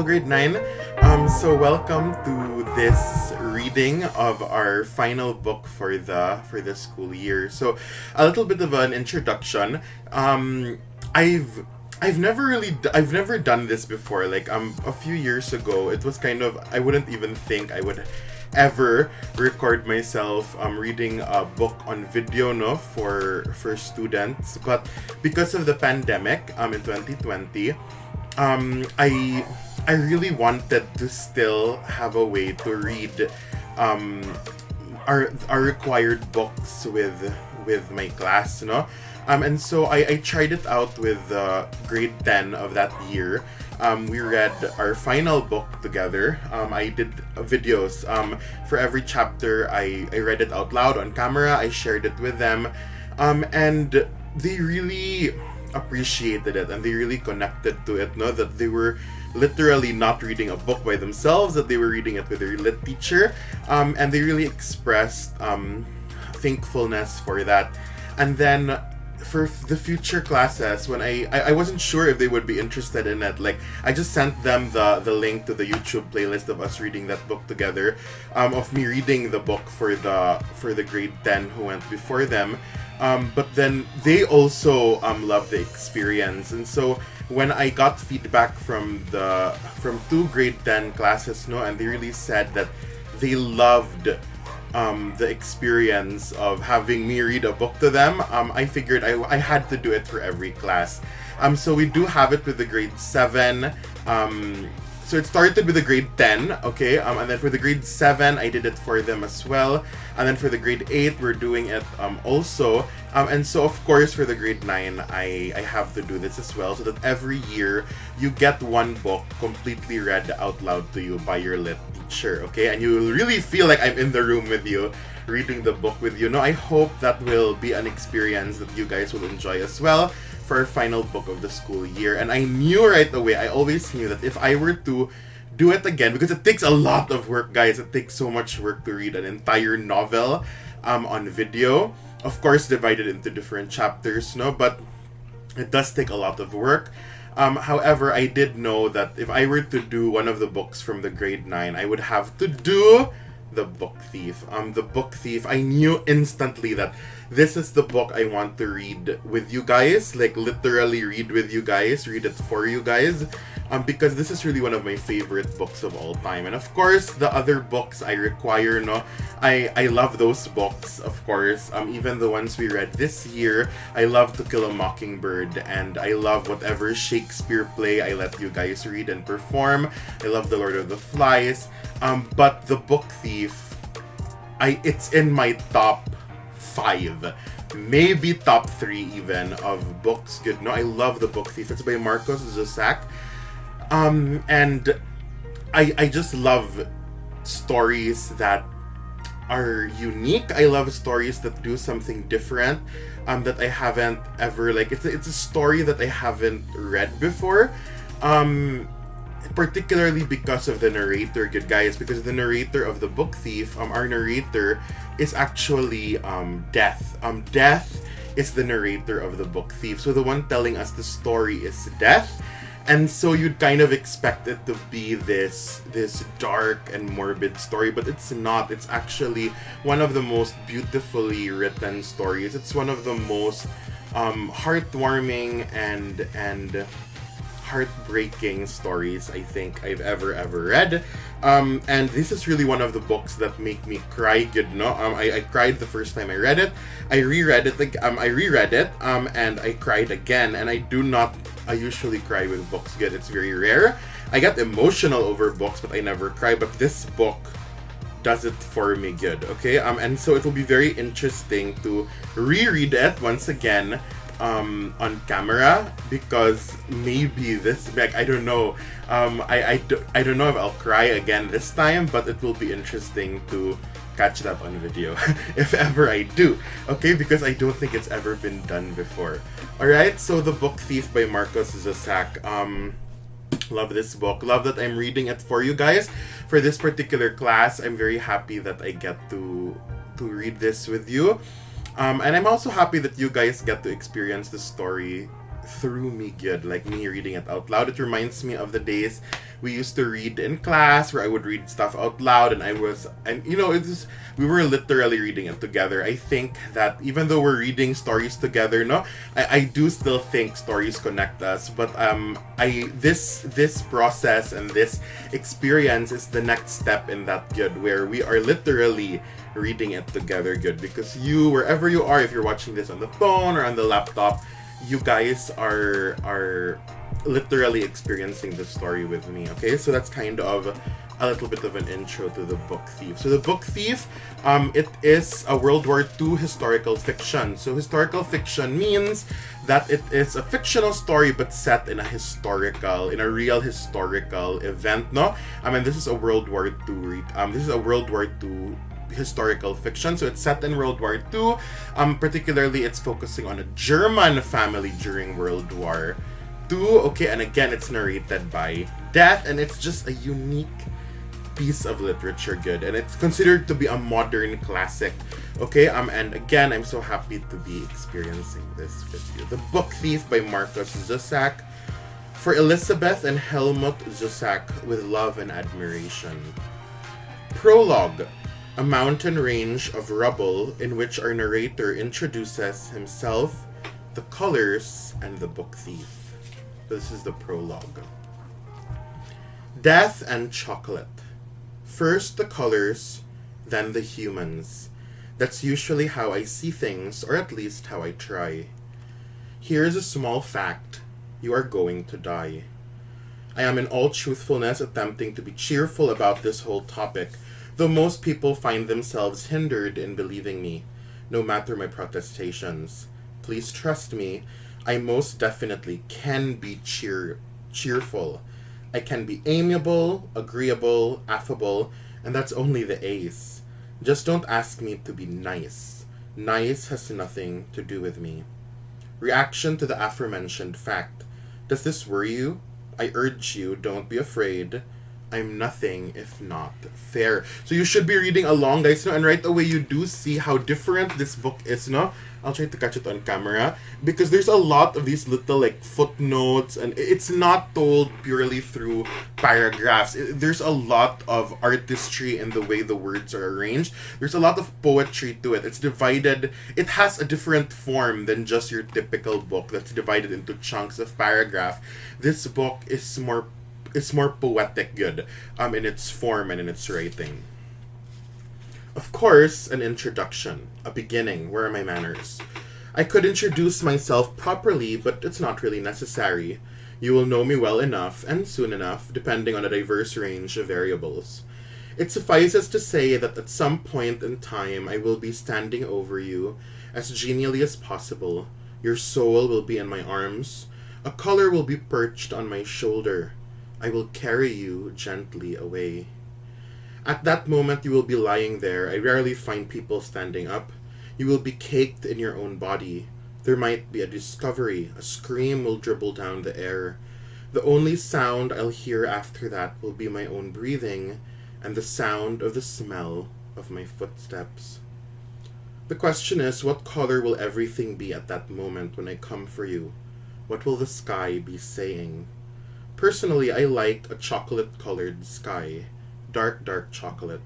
grade 9. So welcome to this reading of our final book for the school year. So a little bit of an introduction. I've never done this before. Like a few years ago, it was kind of, I wouldn't even think I would ever record myself reading a book on video, no, for students. But because of the pandemic in 2020, I really wanted to still have a way to read our required books with my class, no? And so I tried it out with grade 10 of that year. We read our final book together. I did videos. For every chapter, I read it out loud on camera. I shared it with them. And they really appreciated it and they really connected to it, no? That they were literally not reading a book by themselves, that they were reading it with their lit teacher. And they really expressed thankfulness for that. And then for the future classes, when I wasn't sure if they would be interested in it, like I just sent them the link to the YouTube playlist of us reading that book together, of me reading the book for the grade 10 who went before them. But then they also loved the experience, and so when I got feedback from two grade 10 classes, no, and they really said that they loved the experience of having me read a book to them, I figured I had to do it for every class. So we do have it with the grade 7. So it started with the grade 10, okay? And then for the grade 7, I did it for them as well. And then for the grade 8, we're doing it also. And so, of course, for the grade 9, I have to do this as well, so that every year, you get one book completely read out loud to you by your lit teacher, okay? And you will really feel like I'm in the room with you, reading the book with you. No, I hope that will be an experience that you guys will enjoy as well for our final book of the school year. And I knew right away, I always knew that if I were to do it again, because it takes a lot of work, guys, it takes so much work to read an entire novel on video, of course divided into different chapters, no, but it does take a lot of work. However, I did know that if I were to do one of the books from the grade 9, I would have to do The Book Thief. The Book Thief, I knew instantly that this is the book I want to read with you guys, like literally read with you guys, read it for you guys, because this is really one of my favorite books of all time. And of course, the other books I require, no, I love those books, of course, even the ones we read this year. I love To Kill a Mockingbird, and I love whatever Shakespeare play I let you guys read and perform. I love The Lord of the Flies, but The Book Thief, it's in my top 5, maybe top 3 even, of books good. No, I love The Book Thief. It's by Marcos Zusak. And I just love stories that are unique. I love stories that do something different, that I haven't ever, like, it's a story that I haven't read before, particularly because of the narrator, good guys, because the narrator of The Book Thief, our narrator is actually Death. Death is the narrator of The Book Thief. So the one telling us the story is Death. And so you'd kind of expect it to be this dark and morbid story, but it's not. It's actually one of the most beautifully written stories. It's one of the most heartwarming and heartbreaking stories I think I've ever read. And this is really one of the books that make me cry good, no? I cried the first time I read it. I reread it, and I cried again. And I usually cry with books good. It's very rare. I get emotional over books, but I never cry. But this book does it for me good, okay? And so it will be very interesting to reread it once again on camera, because maybe this, like, I don't know, I don't know if I'll cry again this time, but it will be interesting to catch that on video if ever I do, okay, because I don't think it's ever been done before. Alright, so The Book Thief by Marcos Zusak. Love this book. Love that I'm reading it for you guys for this particular class. I'm very happy that I get to read this with you. And I'm also happy that you guys get to experience the story through me good, like me reading it out loud. It reminds me of the days we used to read in class where I would read stuff out loud and we were literally reading it together. I think that even though we're reading stories together, no, I do still think stories connect us. But this process and this experience is the next step in that good, where we are literally reading it together good, because you, wherever you are, if you're watching this on the phone or on the laptop, you guys are literally experiencing the story with me. Okay, so that's kind of a little bit of an intro to The Book Thief. So The Book Thief, it is a World War II historical fiction. So historical fiction means that it is a fictional story but set in a real historical event, no? I mean, this is a World War II historical fiction, so it's set in World War II. Particularly, it's focusing on a German family during World War II. Okay, and again, it's narrated by Death, and it's just a unique piece of literature, good, and it's considered to be a modern classic. Okay, and again, I'm so happy to be experiencing this with you. The Book Thief by Marcus Zusak, for Elizabeth and Helmut Zusak, with love and admiration. Prologue. A mountain range of rubble in which our narrator introduces himself, the colors, and the book thief. This is the prologue. Death and chocolate. First the colors, then the humans. That's usually how I see things, or at least how I try. Here's a small fact. You are going to die. I am in all truthfulness attempting to be cheerful about this whole topic, though most people find themselves hindered in believing me, no matter my protestations. Please trust me, I most definitely can be cheerful. I can be amiable, agreeable, affable, and that's only the A's. Just don't ask me to be nice. Nice has nothing to do with me. Reaction to the aforementioned fact. Does this worry you? I urge you, don't be afraid. I'm nothing if not fair. So you should be reading along, guys, no? And right away you do see how different this book is, no? I'll try to catch it on camera, because there's a lot of these little like footnotes, and it's not told purely through paragraphs. There's a lot of artistry in the way the words are arranged. There's a lot of poetry to it. It's divided. It has a different form than just your typical book that's divided into chunks of paragraph. This book is more poetic good in its form and in its writing. Of course, an introduction, a beginning. Where are my manners? I could introduce myself properly, but it's not really necessary. You will know me well enough, and soon enough, depending on a diverse range of variables. It suffices to say that at some point in time I will be standing over you, as genially as possible. Your soul will be in my arms. A color will be perched on my shoulder. I will carry you gently away. At that moment you will be lying there. I rarely find people standing up. You will be caked in your own body. There might be a discovery. A scream will dribble down the air. The only sound I'll hear after that will be my own breathing and the sound of the smell of my footsteps. The question is, what color will everything be at that moment when I come for you? What will the sky be saying? Personally, I like a chocolate-colored sky. Dark, dark chocolate.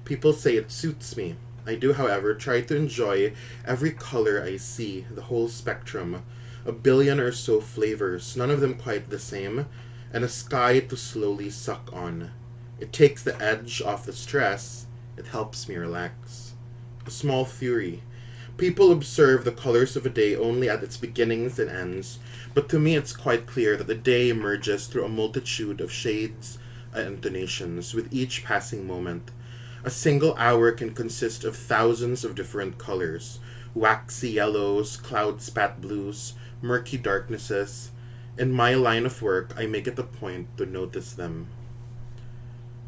People say it suits me. I do, however, try to enjoy every color I see, the whole spectrum. A billion or so flavors, none of them quite the same, and a sky to slowly suck on. It takes the edge off the stress. It helps me relax. A small theory. People observe the colors of a day only at its beginnings and ends, but to me it's quite clear that the day emerges through a multitude of shades and intonations with each passing moment. A single hour can consist of thousands of different colors, waxy yellows, cloud-spat blues, murky darknesses. In my line of work, I make it a point to notice them.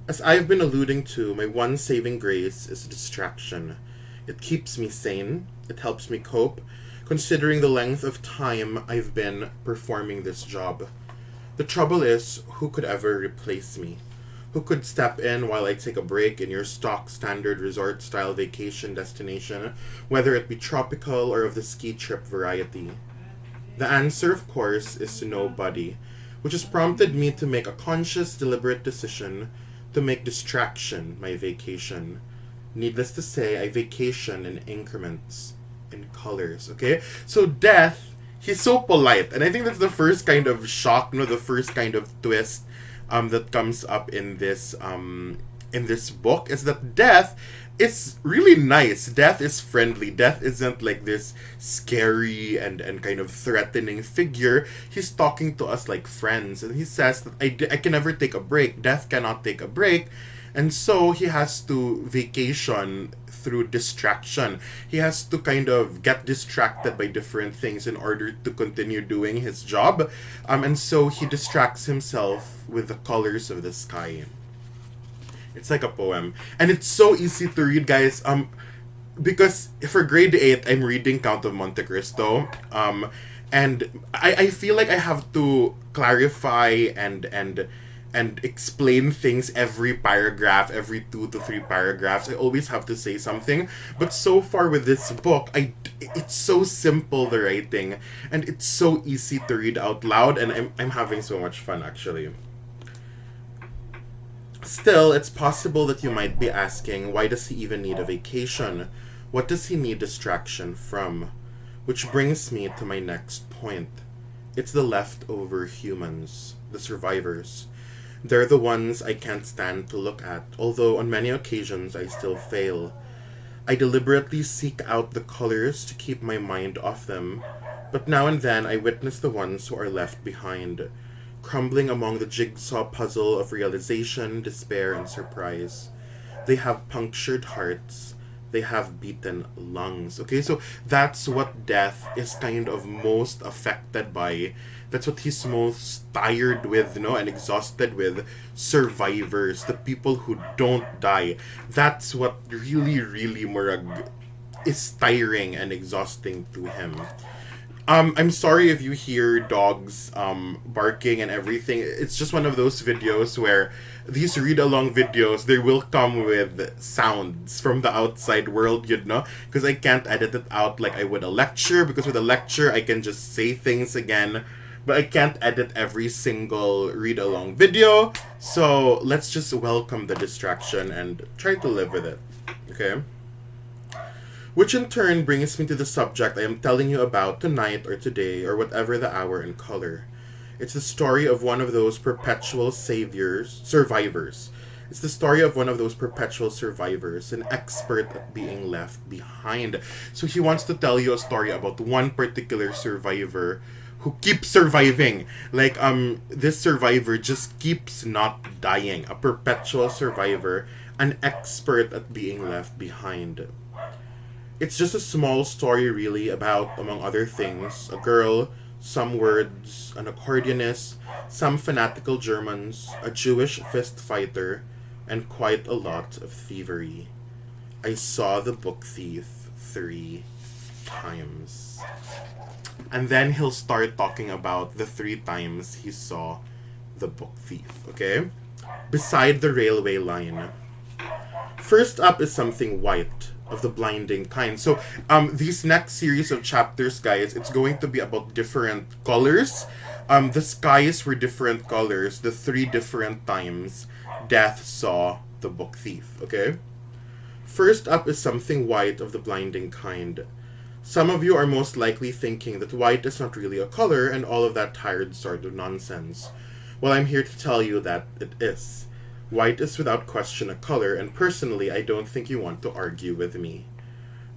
As I've been alluding to, my one saving grace is distraction. It keeps me sane. It helps me cope, considering the length of time I've been performing this job. The trouble is, who could ever replace me? Who could step in while I take a break in your stock standard resort-style vacation destination, whether it be tropical or of the ski trip variety? The answer, of course, is nobody, which has prompted me to make a conscious, deliberate decision to make distraction my vacation. Needless to say, I vacation in increments, in colors, okay? So Death, he's so polite, and I think that's the first kind of shock, no, the first kind of twist that comes up in this book is that Death is really nice. Death is friendly. Death isn't like this scary and kind of threatening figure. He's talking to us like friends. And he says that I can never take a break. Death cannot take a break. And so he has to vacation through distraction. He has to kind of get distracted by different things in order to continue doing his job. And so he distracts himself with the colors of the sky. It's like a poem. And it's so easy to read, guys. Because for grade 8, I'm reading Count of Monte Cristo. And I feel like I have to clarify and explain things every paragraph, every 2 to 3 paragraphs. I always have to say something. But so far with this book, it's so simple, the writing, and it's so easy to read out loud, and I'm having so much fun, actually. Still, it's possible that you might be asking, why does he even need a vacation? What does he need distraction from? Which brings me to my next point. It's the leftover humans, the survivors. They're the ones I can't stand to look at, although on many occasions I still fail. I deliberately seek out the colors to keep my mind off them, but now and then I witness the ones who are left behind, crumbling among the jigsaw puzzle of realization, despair, and surprise. They have punctured hearts. They have beaten lungs. Okay, so that's what Death is kind of most affected by. That's what he's most tired with, and exhausted with. Survivors, the people who don't die. That's what really, really Murag is tiring and exhausting to him. I'm sorry if you hear dogs barking and everything. It's just one of those videos where these read along videos, they will come with sounds from the outside world, because I can't edit it out like I would a lecture, because with a lecture I can just say things again, but I can't edit every single read along video. So let's just welcome the distraction and try to live with it. Okay? Which in turn brings me to the subject I am telling you about tonight or today or whatever the hour and color. It's the story of one of those perpetual survivors. It's the story of one of those perpetual survivors, an expert at being left behind. So he wants to tell you a story about one particular survivor who keeps surviving. Like, this survivor just keeps not dying. A perpetual survivor, an expert at being left behind. It's just a small story, really, about, among other things, a girl, some words, an accordionist, some fanatical Germans, a Jewish fist fighter, and quite a lot of thievery. I saw the book thief 3 times. And then he'll start talking about the 3 times he saw the book thief, okay? Beside the railway line. First up is something white, of the blinding kind. So, these next series of chapters, guys, it's going to be about different colors. The skies were different colors, the 3 different times Death saw the book thief, okay? First up is something white of the blinding kind. Some of you are most likely thinking that white is not really a color and all of that tired sort of nonsense. Well, I'm here to tell you that it is. White is without question a color, and personally, I don't think you want to argue with me.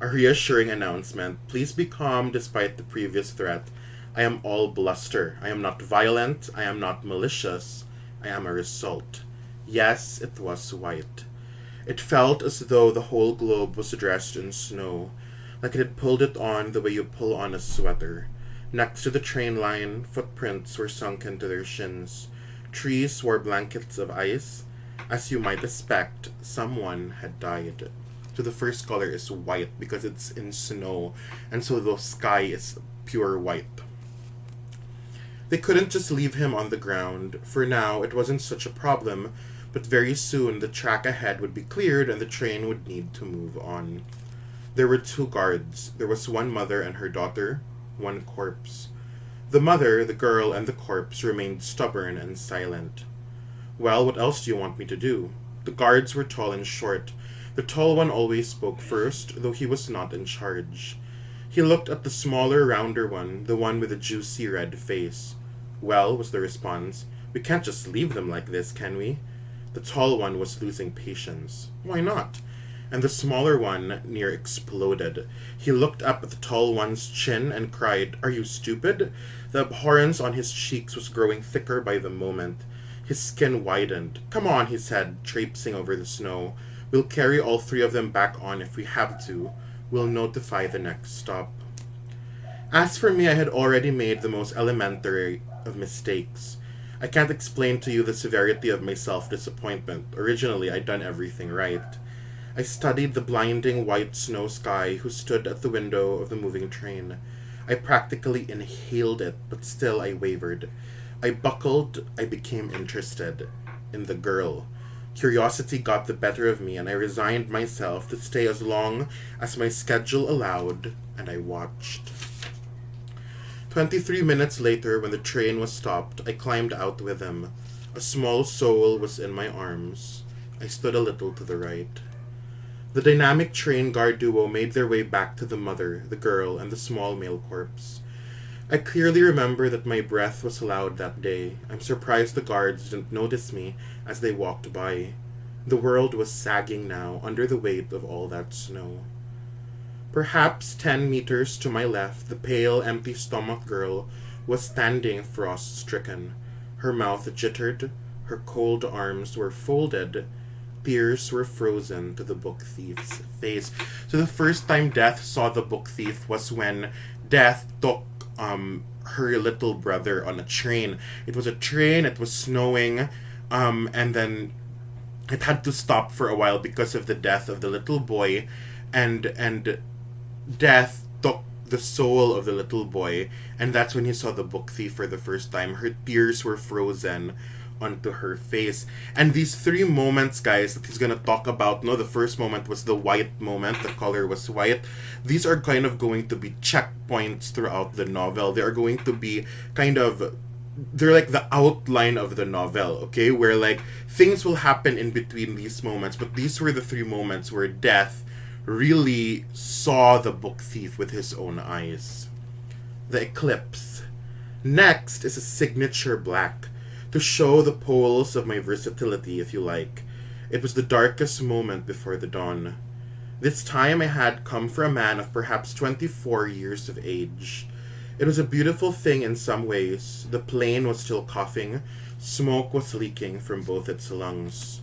A reassuring announcement. Please be calm despite the previous threat. I am all bluster. I am not violent. I am not malicious. I am a result. Yes, it was white. It felt as though the whole globe was dressed in snow, like it had pulled it on the way you pull on a sweater. Next to the train line, footprints were sunk into their shins. Trees wore blankets of ice. As you might expect, someone had died. So the first color is white because it's in snow, and so the sky is pure white. They couldn't just leave him on the ground. For now, it wasn't such a problem, but very soon the track ahead would be cleared and the train would need to move on. There were 2 guards. There was one mother and her daughter, one corpse. The mother, the girl, and the corpse remained stubborn and silent. Well, what else do you want me to do? The guards were tall and short. The tall one always spoke first, though he was not in charge. He looked at the smaller, rounder one, the one with the juicy red face. Well, was the response, we can't just leave them like this, can we? The tall one was losing patience. Why not? And the smaller one near exploded. He looked up at the tall one's chin and cried, Are you stupid? The abhorrence on his cheeks was growing thicker by the moment. His skin widened. Come on, he said, traipsing over the snow. We'll carry all three of them back on if we have to. We'll notify the next stop. As for me, I had already made the most elementary of mistakes. I can't explain to you the severity of my self-disappointment. Originally, I'd done everything right. I studied the blinding white snow sky who stood at the window of the moving train. I practically inhaled it, but still I wavered. I buckled, I became interested in the girl. Curiosity got the better of me, and I resigned myself to stay as long as my schedule allowed, and I watched. 23 minutes later, when the train was stopped, I climbed out with him. A small soul was in my arms. I stood a little to the right. The dynamic train guard duo made their way back to the mother, the girl, and the small male corpse. I clearly remember that my breath was loud that day. I'm surprised the guards didn't notice me as they walked by. The world was sagging now under the weight of all that snow. Perhaps 10 meters to my left, the pale, empty-stomached girl was standing frost-stricken. Her mouth jittered, her cold arms were folded, tears were frozen to the book thief's face. So the first time Death saw the book thief was when Death took her little brother on a train. It was a train, it was snowing, and then it had to stop for a while because of the death of the little boy, and Death took the soul of the little boy, and that's when he saw the book thief for the first time. Her tears were frozen onto her face. And these three moments, guys, that he's gonna talk about, no, the first moment was the white moment, the color was white. These are kind of going to be checkpoints throughout the novel. They are going to be kind of, they're like the outline of the novel, okay, where like things will happen in between these moments, but these were the three moments where Death really saw the book thief with his own eyes. The eclipse. Next is a signature black, to show the poles of my versatility, if you like. It was the darkest moment before the dawn. This time I had come for a man of perhaps 24 years of age. It was a beautiful thing in some ways. The plane was still coughing. Smoke was leaking from both its lungs.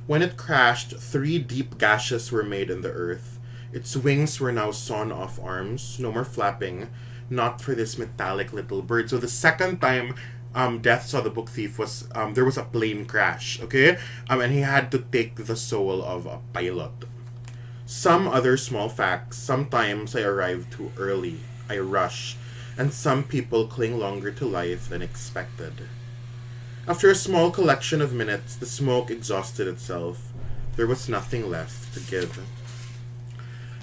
When it crashed, 3 deep gashes were made in the earth. Its wings were now sawn off arms. No more flapping. Not for this metallic little bird. So the second time Death saw the book thief was there was a plane crash, okay? And he had to take the soul of a pilot. Some other small facts. Sometimes I arrive too early. I rush. And some people cling longer to life than expected. After a small collection of minutes, the smoke exhausted itself. There was nothing left to give.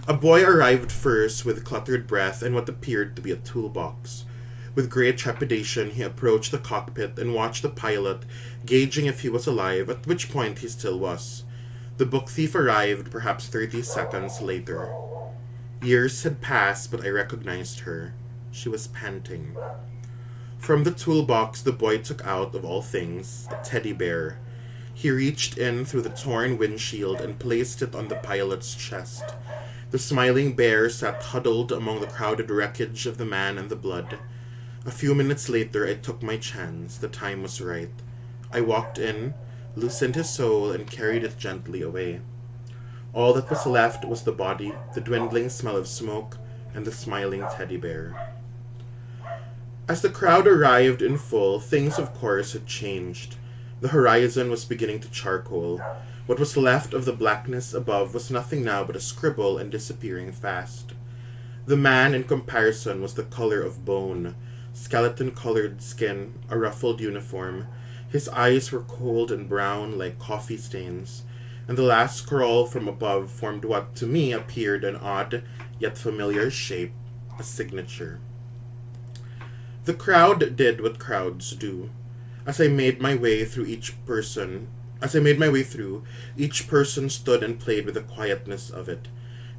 A boy arrived first with cluttered breath and what appeared to be a toolbox. With great trepidation, he approached the cockpit and watched the pilot, gauging if he was alive, at which point he still was. The book thief arrived perhaps 30 seconds later. Years had passed, but I recognized her. She was panting. From the toolbox, the boy took out, of all things, a teddy bear. He reached in through the torn windshield and placed it on the pilot's chest. The smiling bear sat huddled among the crowded wreckage of the man and the blood. A few minutes later, I took my chance. The time was right. I walked in, loosened his soul, and carried it gently away. All that was left was the body, the dwindling smell of smoke, and the smiling teddy bear. As the crowd arrived in full, things of course had changed. The horizon was beginning to charcoal. What was left of the blackness above was nothing now but a scribble and disappearing fast. The man, in comparison, was the color of bone, skeleton-colored skin, a ruffled uniform. His eyes were cold and brown like coffee stains, and the last scrawl from above formed what to me appeared an odd yet familiar shape, a signature. The crowd did what crowds do. As I made my way through as I made my way through, each person stood and played with the quietness of it.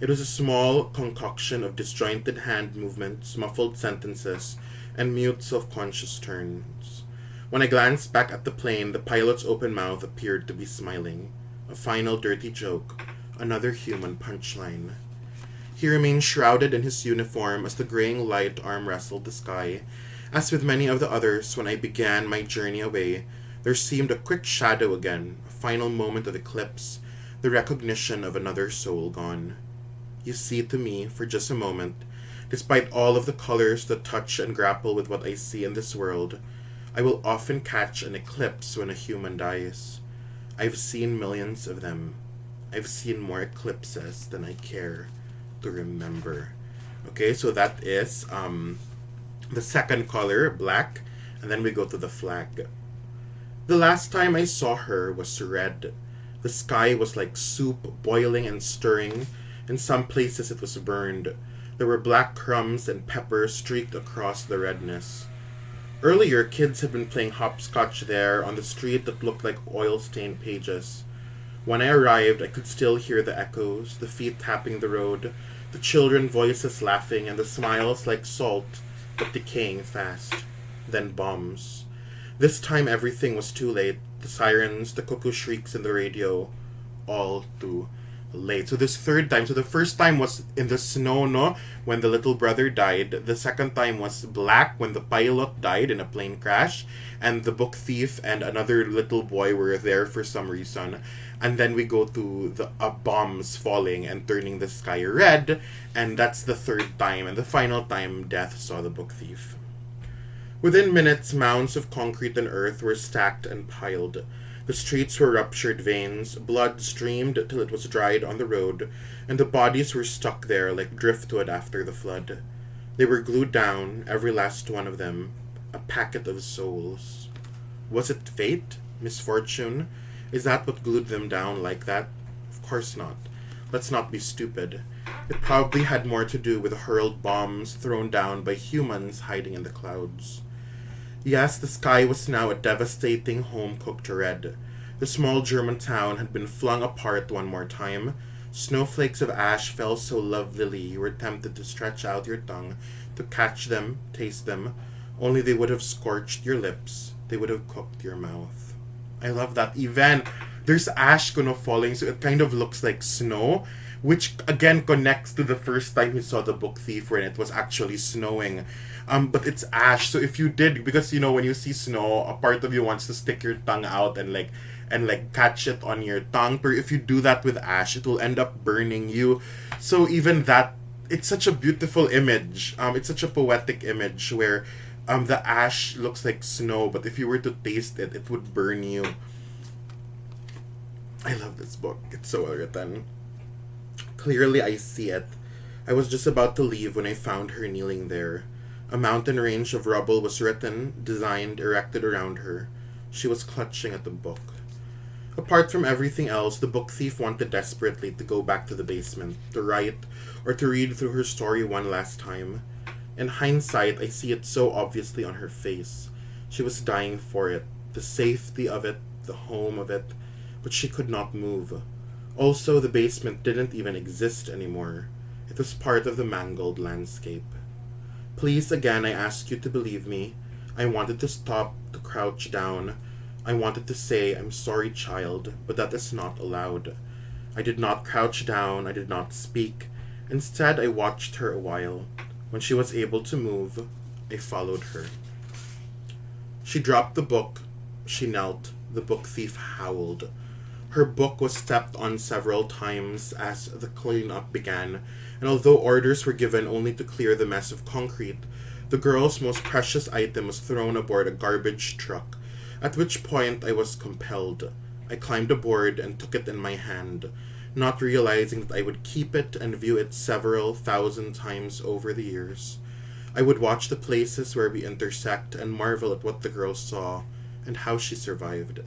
It was a small concoction of disjointed hand movements, muffled sentences, and mute self-conscious turns. When I glanced back at the plane, the pilot's open mouth appeared to be smiling. A final dirty joke. Another human punchline. He remained shrouded in his uniform as the graying light arm wrestled the sky. As with many of the others, when I began my journey away, there seemed a quick shadow again, a final moment of eclipse, the recognition of another soul gone. You see, to me, for just a moment, despite all of the colors that touch and grapple with what I see in this world, I will often catch an eclipse when a human dies. I've seen millions of them. I've seen more eclipses than I care to remember. Okay, so that is the second color, black, and then we go to the flag. The last time I saw her was red. The sky was like soup, boiling and stirring. In some places it was burned. There were black crumbs and pepper streaked across the redness. Earlier, kids had been playing hopscotch there on the street that looked like oil-stained pages. When I arrived, I could still hear the echoes, the feet tapping the road, the children's voices laughing, and the smiles like salt, but decaying fast. Then bombs. This time everything was too late. The sirens, the cuckoo shrieks in the radio, all too late. So this third time, so the first time was in the snow, no? When the little brother died. The second time was black, when the pilot died in a plane crash. And the book thief and another little boy were there for some reason. And then we go to the bombs falling and turning the sky red. And that's the third time. And the final time, death saw the book thief. Within minutes, mounds of concrete and earth were stacked and piled. The streets were ruptured veins, blood streamed till it was dried on the road, and the bodies were stuck there like driftwood after the flood. They were glued down, every last one of them, a packet of souls. Was it fate? Misfortune? Is that what glued them down like that? Of course not. Let's not be stupid. It probably had more to do with hurled bombs thrown down by humans hiding in the clouds. Yes, the sky was now a devastating home-cooked red. The small German town had been flung apart one more time. Snowflakes of ash fell so lovelily you were tempted to stretch out your tongue to catch them, taste them, only they would have scorched your lips. They would have cooked your mouth. I love that. Even there's ash falling, so it kind of looks like snow, which again connects to the first time we saw the book thief when it was actually snowing. But it's ash, so if you did, because when you see snow, a part of you wants to stick your tongue out and catch it on your tongue. But if you do that with ash, it will end up burning you. So even that, it's such a beautiful image. It's such a poetic image where the ash looks like snow, but if you were to taste it, it would burn you. I love this book. It's so well written. Clearly I see it. I was just about to leave when I found her kneeling there. A mountain range of rubble was written, designed, erected around her. She was clutching at the book. Apart from everything else, the book thief wanted desperately to go back to the basement, to write, or to read through her story one last time. In hindsight, I see it so obviously on her face. She was dying for it, the safety of it, the home of it, but she could not move. Also, the basement didn't even exist anymore. It was part of the mangled landscape. Please, again, I ask you to believe me. I wanted to stop, to crouch down. I wanted to say, I'm sorry, child, but that is not allowed. I did not crouch down, I did not speak. Instead, I watched her a while. When she was able to move, I followed her. She dropped the book. She knelt. The book thief howled. Her book was stepped on several times as the cleanup began, and although orders were given only to clear the mess of concrete, the girl's most precious item was thrown aboard a garbage truck, at which point I was compelled. I climbed aboard and took it in my hand, not realizing that I would keep it and view it several thousand times over the years. I would watch the places where we intersect and marvel at what the girl saw and how she survived.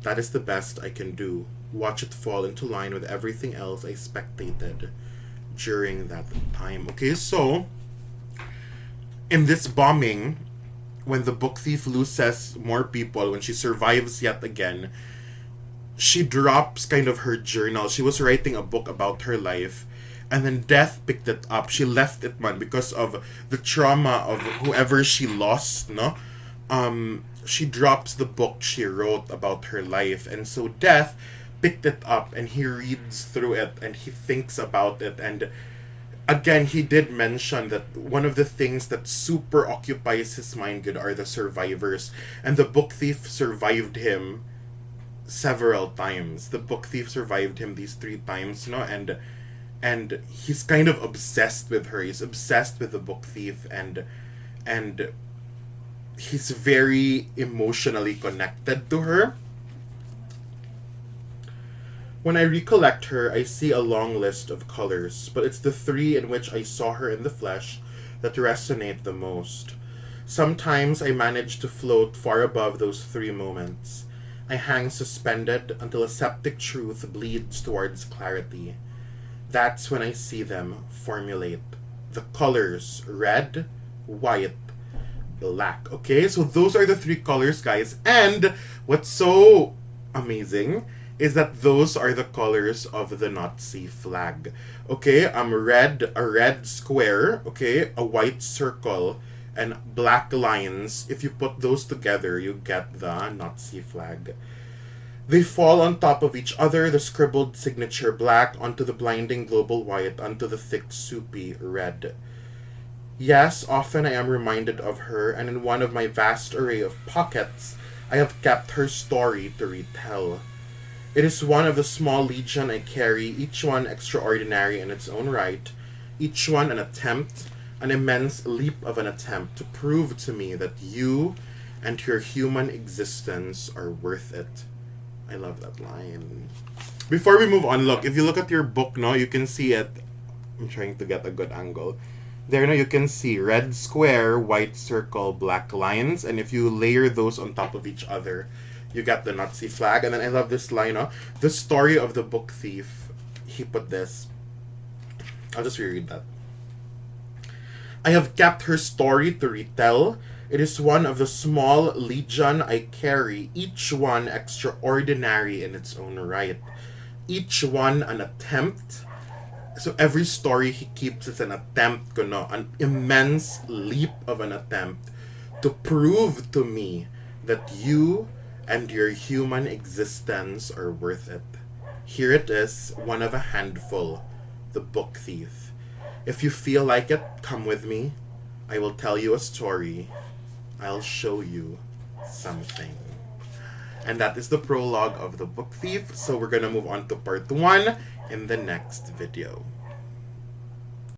That is the best I can do. Watch it fall into line with everything else I spectated during that time. Okay, so in this bombing, when the book thief loses more people, when she survives yet again, she drops kind of her journal. She was writing a book about her life, and then death picked it up. She left it, man, because of the trauma of whoever she lost, no? She drops the book she wrote about her life, and so death picked it up, and he reads through it, and he thinks about it, and again, he did mention that one of the things that super occupies his mind good are the survivors, and the book thief survived him several times. The book thief survived him these 3 times, and he's kind of obsessed with her. He's obsessed with the book thief, and he's very emotionally connected to her. When I recollect her, I see a long list of colors, but it's the 3 in which I saw her in the flesh that resonate the most. Sometimes I manage to float far above those 3 moments. I hang suspended until a septic truth bleeds towards clarity. That's when I see them formulate. The colors, red, white, black. Okay, so those are the 3 colors, guys. And what's so amazing is that those are the colors of the Nazi flag. Okay, a red square, okay, a white circle, and black lines. If you put those together, you get the Nazi flag. They fall on top of each other, the scribbled signature black onto the blinding global white, onto the thick soupy red. Yes, often I am reminded of her, and in one of my vast array of pockets, I have kept her story to retell. It is one of the small legion I carry, each one extraordinary in its own right, each one an attempt, an immense leap of an attempt to prove to me that you and your human existence are worth it. I love that line. Before we move on, look, if you look at your book, no, you can see it. I'm trying to get a good angle. There, no, you can see red square, white circle, black lines, and if you layer those on top of each other, you get the Nazi flag. And then I love this line, no? The story of the book thief. He put this. I'll just reread that. I have kept her story to retell. It is one of the small legion I carry, each one extraordinary in its own right. Each one an attempt. So every story he keeps is an attempt, an immense leap of an attempt to prove to me that you and your human existence are worth it. Here it is, one of a handful, the book thief. If you feel like it, come with me. I will tell you a story. I'll show you something. And that is the prologue of the book thief. So we're gonna move on to part 1 in the next video.